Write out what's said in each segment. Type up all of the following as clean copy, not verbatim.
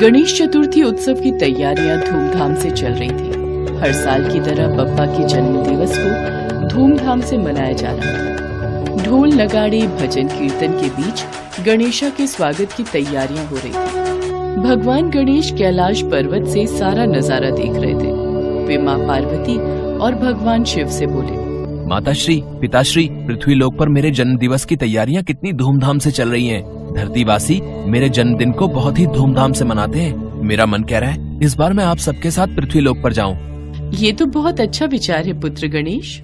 गणेश चतुर्थी उत्सव की तैयारियां धूमधाम से चल रही थी। हर साल की तरह बप्पा के जन्म दिवस को धूमधाम से मनाया जा रहा था। ढोल नगाड़े भजन कीर्तन के बीच गणेशा के स्वागत की तैयारियां हो रही थी। भगवान गणेश कैलाश पर्वत से सारा नजारा देख रहे थे। वे माँ पार्वती और भगवान शिव से बोले, माताश्री, पिताश्री, पृथ्वी लोक पर मेरे जन्म दिवस की तैयारियां कितनी धूमधाम से चल रही हैं। धरतीवासी मेरे जन्मदिन को बहुत ही धूमधाम से मनाते हैं। मेरा मन कह रहा है इस बार मैं आप सबके साथ पृथ्वी लोक पर जाऊं। ये तो बहुत अच्छा विचार है पुत्र गणेश।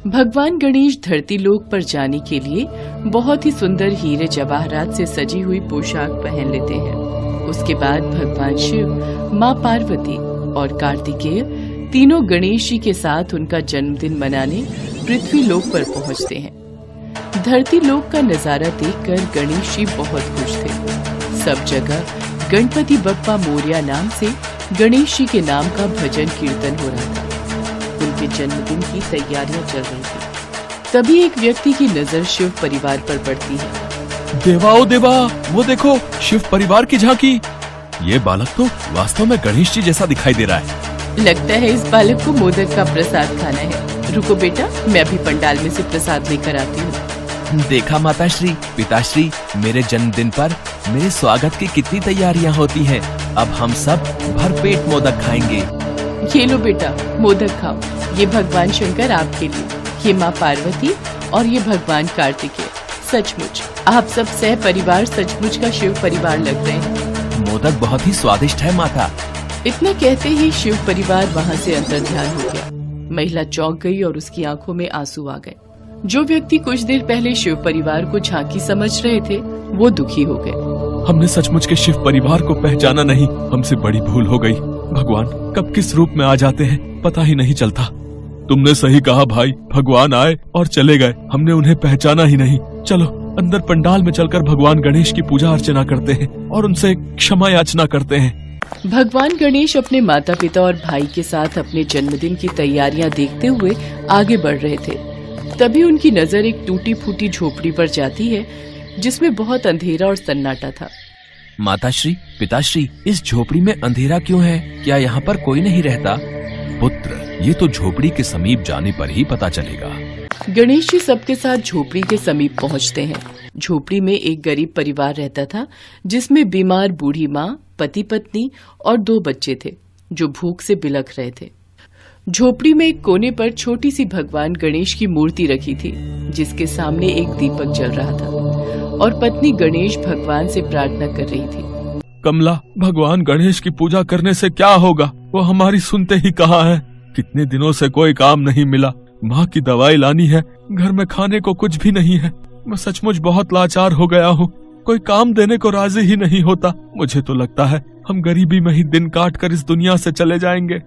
भगवान गणेश धरती लोक पर जाने के लिए बहुत ही सुंदर हीरे जवाहरात से सजी हुई पोशाक पहन लेते हैं। उसके बाद भगवान शिव, माँ पार्वती और कार्तिकेय तीनों गणेश जी के साथ उनका जन्मदिन मनाने पृथ्वी लोक पर पहुंचते हैं। धरती लोक का नजारा देखकर गणेश जी बहुत खुश थे। सब जगह गणपति बप्पा मोरया नाम से गणेश जी के नाम का भजन कीर्तन हो रहा था। उनके जन्मदिन की तैयारियां चल रही थी। तभी एक व्यक्ति की नजर शिव परिवार पर पड़ती है। देवा ओ देवा, वो देखो शिव परिवार की झांकी। ये बालक तो वास्तव में गणेश जी जैसा दिखाई दे रहा है। लगता है इस बालक को मोदक का प्रसाद खाना है। रुको बेटा, मैं अभी पंडाल में से प्रसाद लेकर आती हूँ। देखा माताश्री, पिताश्री, मेरे जन्मदिन पर मेरे स्वागत की कितनी तैयारियां होती हैं। अब हम सब भरपेट मोदक खाएंगे। ये लो बेटा, मोदक खाओ। ये भगवान शंकर आपके लिए, ये माँ पार्वती और ये भगवान कार्तिकेय। सचमुच आप सब सह परिवार सचमुच का शिव परिवार लग रहे हैं। मोदक बहुत ही स्वादिष्ट है माता। इतना कहते ही शिव परिवार वहाँ से अंतर्ध्यान हो गया। महिला चौंक गई और उसकी आंखों में आंसू आ गए। जो व्यक्ति कुछ देर पहले शिव परिवार को झांकी समझ रहे थे, वो दुखी हो गए। हमने सचमुच के शिव परिवार को पहचाना नहीं। हमसे बड़ी भूल हो गई। भगवान कब किस रूप में आ जाते हैं पता ही नहीं चलता। तुमने सही कहा भाई, भगवान आए और चले गए, हमने उन्हें पहचाना ही नहीं। चलो अंदर पंडाल में चलकर भगवान गणेश की पूजा अर्चना करते हैं और उनसे क्षमा याचना करते हैं। भगवान गणेश अपने माता पिता और भाई के साथ अपने जन्मदिन की तैयारियां देखते हुए आगे बढ़ रहे थे। तभी उनकी नजर एक टूटी फूटी झोपड़ी पर जाती है जिसमें बहुत अंधेरा और सन्नाटा था। माताश्री, पिताश्री, इस झोपड़ी में अंधेरा क्यों है? क्या यहाँ पर कोई नहीं रहता? पुत्र, ये तो झोपड़ी के समीप जाने पर ही पता चलेगा। गणेश जी सबके साथ झोपड़ी के समीप पहुँचते हैं। झोपड़ी में एक गरीब परिवार रहता था जिसमें बीमार बूढ़ी माँ, पति पत्नी और 2 बच्चे थे जो भूख से बिलख रहे थे। झोपड़ी में एक कोने पर छोटी सी भगवान गणेश की मूर्ति रखी थी जिसके सामने एक दीपक जल रहा था और पत्नी गणेश भगवान से प्रार्थना कर रही थी। कमला, भगवान गणेश की पूजा करने से क्या होगा? वो हमारी सुनते ही कहाँ है। कितने दिनों से कोई काम नहीं मिला। माँ की दवाई लानी है, घर में खाने को कुछ भी नहीं है। मैं सचमुच बहुत लाचार हो गया हूँ। कोई काम देने को राजी ही नहीं होता। मुझे तो लगता है हम गरीबी में ही दिन काट कर इस दुनिया से चले जाएंगे।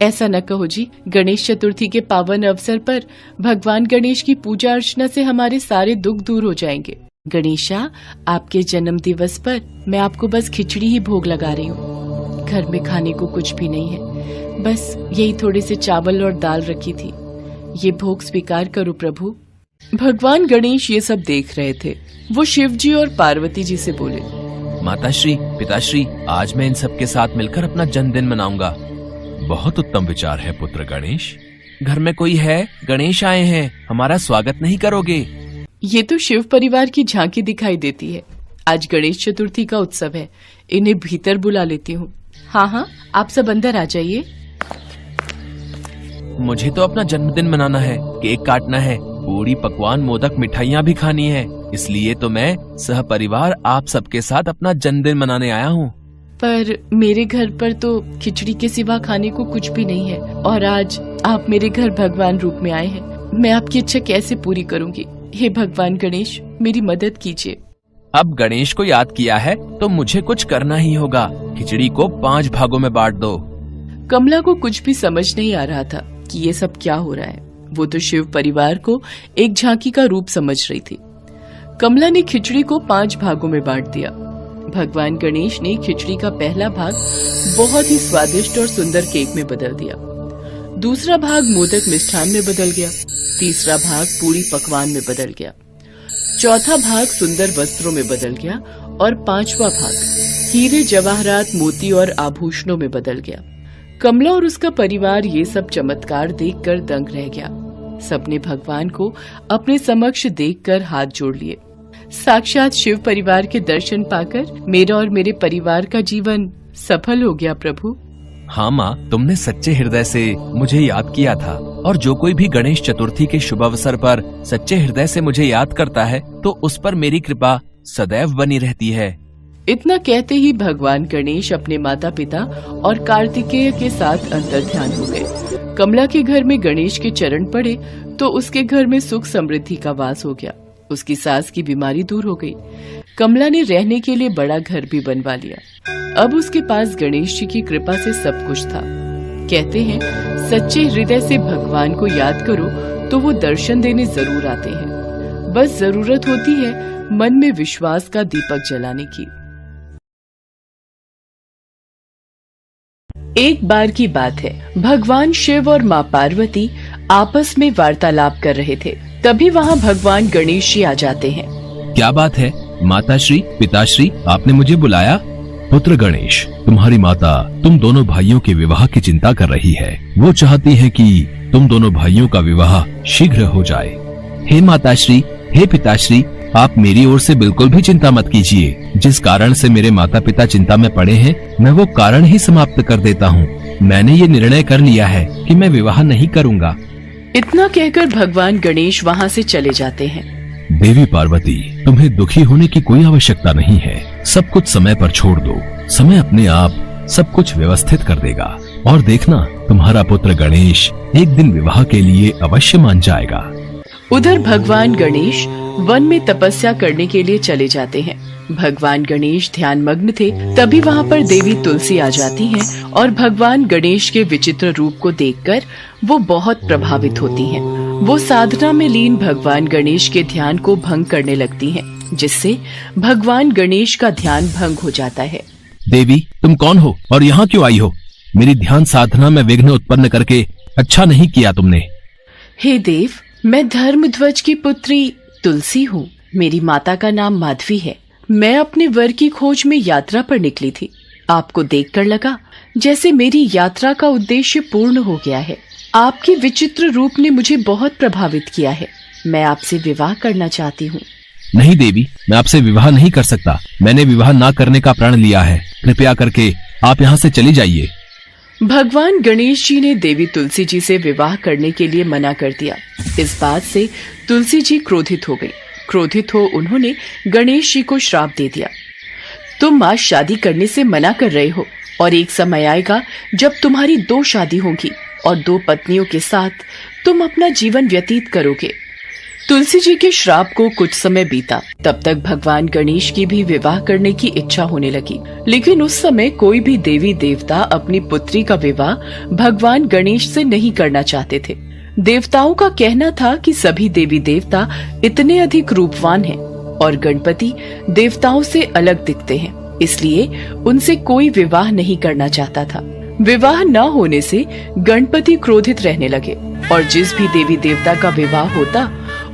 ऐसा न कहो जी। गणेश चतुर्थी के पावन अवसर पर भगवान गणेश की पूजा अर्चना से हमारे सारे दुख दूर हो जाएंगे। गणेशा, आपके जन्म दिवस पर मैं आपको बस खिचड़ी ही भोग लगा रही हूँ। घर में खाने को कुछ भी नहीं है, बस यही थोड़े से चावल और दाल रखी थी। ये भोग स्वीकार करो प्रभु। भगवान गणेश ये सब देख रहे थे। वो शिव जी और पार्वती जी से बोले, माताश्री, पिताश्री, आज मैं इन सब के साथ मिलकर अपना जन्मदिन मनाऊंगा। बहुत उत्तम विचार है पुत्र गणेश। घर में कोई है? गणेश आए हैं, हमारा स्वागत नहीं करोगे? ये तो शिव परिवार की झांकी दिखाई देती है। आज गणेश चतुर्थी का उत्सव है, इन्हें भीतर बुला लेती हूँ। हाँ हाँ, आप सब अंदर आ जाइए। मुझे तो अपना जन्मदिन मनाना है, केक काटना है, पूरी पकवान, मोदक, मिठाइयाँ भी खानी है। इसलिए तो मैं सह परिवार आप सबके साथ अपना जन्मदिन मनाने आया हूँ। पर मेरे घर पर तो खिचड़ी के सिवा खाने को कुछ भी नहीं है और आज आप मेरे घर भगवान रूप में आए हैं। मैं आपकी इच्छा कैसे पूरी करूँगी? हे भगवान गणेश, मेरी मदद कीजिए। अब गणेश को याद किया है तो मुझे कुछ करना ही होगा। खिचड़ी को 5 भागों में बांट दो। कमला को कुछ भी समझ नहीं आ रहा था कि ये सब क्या हो रहा है। वो तो शिव परिवार को एक झांकी का रूप समझ रही थी। कमला ने खिचड़ी को 5 भागों में बांट दिया। भगवान गणेश ने खिचड़ी का पहला भाग बहुत ही स्वादिष्ट और सुंदर केक में बदल दिया। दूसरा भाग मोदक मिष्ठान में बदल गया। तीसरा भाग पूरी पकवान में बदल गया। चौथा भाग सुंदर वस्त्रों में बदल गया और 5वां भाग हीरे जवाहरात मोती और आभूषणों में बदल गया। कमला और उसका परिवार ये सब चमत्कार देखकर दंग रह गया। सबने भगवान को अपने समक्ष देखकर हाथ जोड़ लिए। साक्षात शिव परिवार के दर्शन पाकर मेरा और मेरे परिवार का जीवन सफल हो गया प्रभु। हाँ माँ, तुमने सच्चे हृदय से मुझे याद किया था, और जो कोई भी गणेश चतुर्थी के शुभ अवसर पर सच्चे हृदय से मुझे याद करता है तो उस पर मेरी कृपा सदैव बनी रहती है। इतना कहते ही भगवान गणेश अपने माता पिता और कार्तिकेय के साथ अंतर्ध्यान हो गए। कमला के घर में गणेश के चरण पड़े तो उसके घर में सुख समृद्धि का वास हो गया। उसकी सास की बीमारी दूर हो गई। कमला ने रहने के लिए बड़ा घर भी बनवा लिया। अब उसके पास गणेश जी की कृपा से सब कुछ था। कहते हैं सच्चे हृदय से भगवान को याद करो तो वो दर्शन देने जरूर आते हैं। बस जरूरत होती है मन में विश्वास का दीपक जलाने की। एक बार की बात है, भगवान शिव और माँ पार्वती आपस में वार्तालाप कर रहे थे। तभी वहाँ भगवान गणेश जी आ जाते हैं। क्या बात है माताश्री, पिताश्री, आपने मुझे बुलाया? पुत्र गणेश, तुम्हारी माता तुम दोनों भाइयों के विवाह की चिंता कर रही है। वो चाहती है कि तुम दोनों भाइयों का विवाह शीघ्र हो जाए। हे माताश्री, हे पिताश्री, आप मेरी ओर से बिल्कुल भी चिंता मत कीजिए। जिस कारण से मेरे माता पिता चिंता में पड़े हैं, मैं वो कारण ही समाप्त कर देता हूँ। मैंने ये निर्णय कर लिया है कि मैं विवाह नहीं करूँगा। इतना कहकर भगवान गणेश वहाँ से चले जाते हैं। देवी पार्वती, तुम्हें दुखी होने की कोई आवश्यकता नहीं है। सब कुछ समय पर छोड़ दो। समय अपने आप सब कुछ व्यवस्थित कर देगा, और देखना तुम्हारा पुत्र गणेश एक दिन विवाह के लिए अवश्य मान जाएगा। उधर भगवान गणेश वन में तपस्या करने के लिए चले जाते हैं। भगवान गणेश ध्यान मग्न थे। तभी वहाँ पर देवी तुलसी आ जाती हैं और भगवान गणेश के विचित्र रूप को देखकर वो बहुत प्रभावित होती हैं। वो साधना में लीन भगवान गणेश के ध्यान को भंग करने लगती हैं, जिससे भगवान गणेश का ध्यान भंग हो जाता है। देवी, तुम कौन हो और यहाँ क्यों आई हो? मेरी ध्यान साधना में विघ्न उत्पन्न करके अच्छा नहीं किया तुमने। हे देव, मैं धर्मध्वज की पुत्री तुलसी हूँ। मेरी माता का नाम माधवी है। मैं अपने वर की खोज में यात्रा पर निकली थी। आपको देखकर लगा जैसे मेरी यात्रा का उद्देश्य पूर्ण हो गया है। आपके विचित्र रूप ने मुझे बहुत प्रभावित किया है। मैं आपसे विवाह करना चाहती हूँ। नहीं देवी, मैं आपसे विवाह नहीं कर सकता। मैंने विवाह ना करने का प्रण लिया है। कृपया करके आप यहाँ से चली जाइए। भगवान गणेश जी ने देवी तुलसी जी से विवाह करने के लिए मना कर दिया। इस बात से तुलसी जी क्रोधित हो गई। क्रोधित हो उन्होंने गणेश जी को श्राप दे दिया। तुम आज शादी करने से मना कर रहे हो, और एक समय आएगा जब तुम्हारी 2 शादी होगी और 2 पत्नियों के साथ तुम अपना जीवन व्यतीत करोगे। तुलसी जी के श्राप को कुछ समय बीता। तब तक भगवान गणेश की भी विवाह करने की इच्छा होने लगी, लेकिन उस समय कोई भी देवी देवता अपनी पुत्री का विवाह भगवान गणेश से नहीं करना चाहते थे। देवताओं का कहना था कि सभी देवी देवता इतने अधिक रूपवान हैं और गणपति देवताओं से अलग दिखते हैं, इसलिए उनसे कोई विवाह नहीं करना चाहता था। विवाह न होने से गणपति क्रोधित रहने लगे और जिस भी देवी देवता का विवाह होता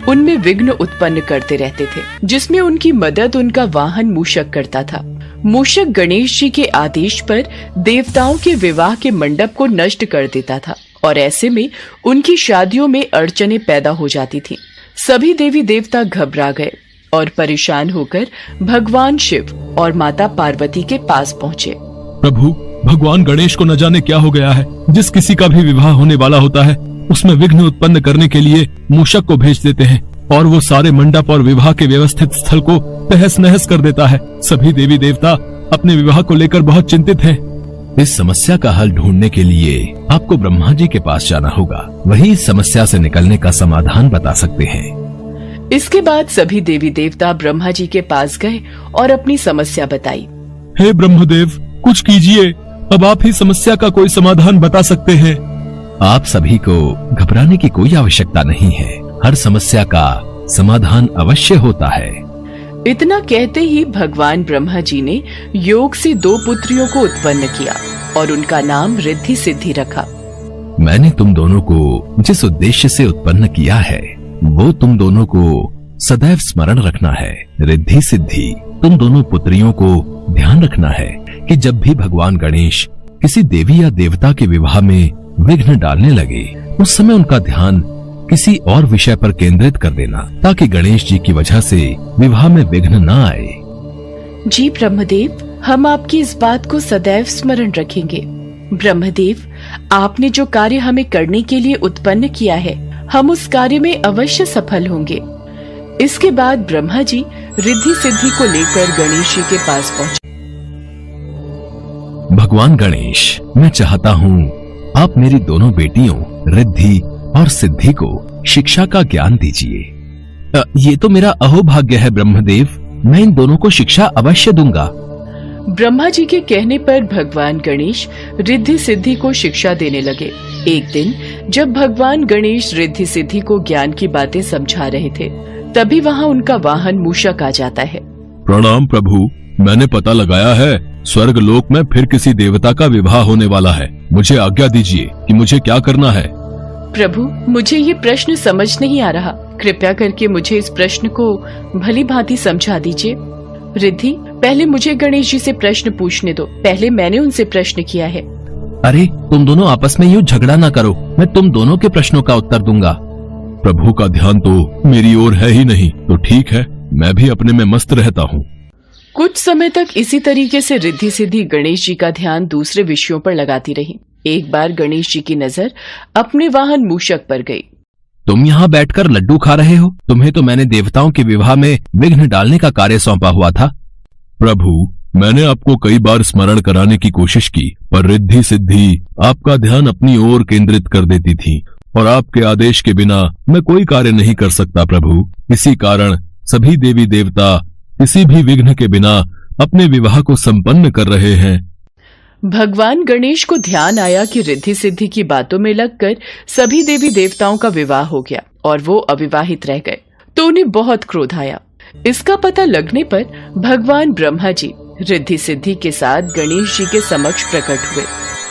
उनमें विघ्न उत्पन्न करते रहते थे, जिसमें उनकी मदद उनका वाहन मूषक करता था। मूषक गणेश जी के आदेश पर देवताओं के विवाह के मंडप को नष्ट कर देता था और ऐसे में उनकी शादियों में अड़चने पैदा हो जाती थीं। सभी देवी देवता घबरा गए और परेशान होकर भगवान शिव और माता पार्वती के पास पहुँचे। प्रभु, भगवान गणेश को न जाने क्या हो गया है। जिस किसी का भी विवाह होने वाला होता है उसमें विघ्न उत्पन्न करने के लिए मूषक को भेज देते हैं और वो सारे मंडप और विवाह के व्यवस्थित स्थल को तहस नहस कर देता है। सभी देवी देवता अपने विवाह को लेकर बहुत चिंतित हैं। इस समस्या का हल ढूंढने के लिए आपको ब्रह्मा जी के पास जाना होगा। वही इस समस्या से निकलने का समाधान बता सकते हैं। इसके बाद सभी देवी देवता ब्रह्मा जी के पास गए और अपनी समस्या बताई। हे ब्रह्मदेव, कुछ कीजिए। अब आप ही समस्या का कोई समाधान बता सकते हैं। आप सभी को घबराने की कोई आवश्यकता नहीं है। हर समस्या का समाधान अवश्य होता है। इतना कहते ही भगवान ब्रह्मा जी ने योग से 2 पुत्रियों को उत्पन्न किया और उनका नाम रिद्धि सिद्धि रखा। मैंने तुम दोनों को जिस उद्देश्य से उत्पन्न किया है वो तुम दोनों को सदैव स्मरण रखना है। रिद्धि सिद्धि, तुम दोनों पुत्रियों को ध्यान रखना है कि जब भी भगवान गणेश किसी देवी या देवता के विवाह में विघ्न डालने लगे, उस समय उनका ध्यान किसी और विषय पर केंद्रित कर देना, ताकि गणेश जी की वजह से विवाह में विघ्न न आए। जी ब्रह्मदेव, हम आपकी इस बात को सदैव स्मरण रखेंगे। ब्रह्मदेव, आपने जो कार्य हमें करने के लिए उत्पन्न किया है, हम उस कार्य में अवश्य सफल होंगे। इसके बाद ब्रह्मा जी रिद्धि सिद्धि को लेकर गणेश जी के पास पहुंचे। भगवान गणेश, मैं चाहता हूँ आप मेरी दोनों बेटियों रिद्धि और सिद्धि को शिक्षा का ज्ञान दीजिए। ये तो मेरा अहोभाग्य है ब्रह्मदेव, मैं इन दोनों को शिक्षा अवश्य दूंगा। ब्रह्मा जी के कहने पर भगवान गणेश रिद्धि सिद्धि को शिक्षा देने लगे। एक दिन जब भगवान गणेश रिद्धि सिद्धि को ज्ञान की बातें समझा रहे थे, तभी वहाँ उनका वाहन मूषक आ जाता है। प्रणाम प्रभु, मैंने पता लगाया है स्वर्ग लोक में फिर किसी देवता का विवाह होने वाला है। मुझे आज्ञा दीजिए कि मुझे क्या करना है। प्रभु, मुझे ये प्रश्न समझ नहीं आ रहा, कृपया करके मुझे इस प्रश्न को भली भांति समझा दीजिए। रिद्धि, पहले मुझे गणेश जी से प्रश्न पूछने दो, पहले मैंने उनसे प्रश्न किया है। अरे तुम दोनों आपस में यूँ झगड़ा ना करो, मैं तुम दोनों के प्रश्नों का उत्तर दूंगा। प्रभु का ध्यान तो मेरी ओर है ही नहीं, तो ठीक है, मैं भी अपने में मस्त रहता हूँ। कुछ समय तक इसी तरीके से रिद्धि सिद्धि गणेश जी का ध्यान दूसरे विषयों पर लगाती रही। एक बार गणेश जी की नजर अपने वाहन मूषक पर गई। तुम यहाँ बैठकर लड्डू खा रहे हो? तुम्हें तो मैंने देवताओं के विवाह में विघ्न डालने का कार्य सौंपा हुआ था। प्रभु, मैंने आपको कई बार स्मरण कराने की कोशिश की, पर रिद्धि सिद्धि आपका ध्यान अपनी ओर केंद्रित कर देती थी, और आपके आदेश के बिना मैं कोई कार्य नहीं कर सकता प्रभु। इसी कारण सभी देवी देवता किसी भी विघ्न के बिना अपने विवाह को संपन्न कर रहे हैं। भगवान गणेश को ध्यान आया कि रिद्धि सिद्धि की बातों में लगकर सभी देवी देवताओं का विवाह हो गया और वो अविवाहित रह गए, तो उन्हें बहुत क्रोध आया। इसका पता लगने पर भगवान ब्रह्मा जी रिद्धि सिद्धि के साथ गणेश जी के समक्ष प्रकट हुए।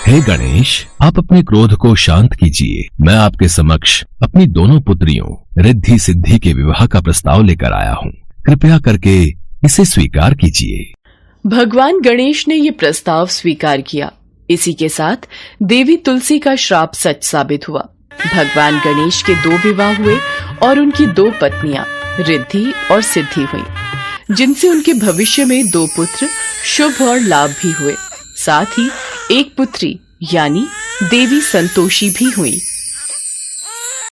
हे गणेश, आप अपने क्रोध को शांत कीजिए। मैं आपके समक्ष अपनी दोनों पुत्रियों रिद्धि सिद्धि के विवाह का प्रस्ताव लेकर आया हूँ, कृपया करके इसे स्वीकार कीजिए। भगवान गणेश ने ये प्रस्ताव स्वीकार किया। इसी के साथ देवी तुलसी का श्राप सच साबित हुआ। भगवान गणेश के 2 विवाह हुए और उनकी 2 पत्नियां रिद्धि और सिद्धि हुईं, जिनसे उनके भविष्य में 2 पुत्र शुभ और लाभ भी हुए। साथ ही एक पुत्री यानी देवी संतोषी भी हुई।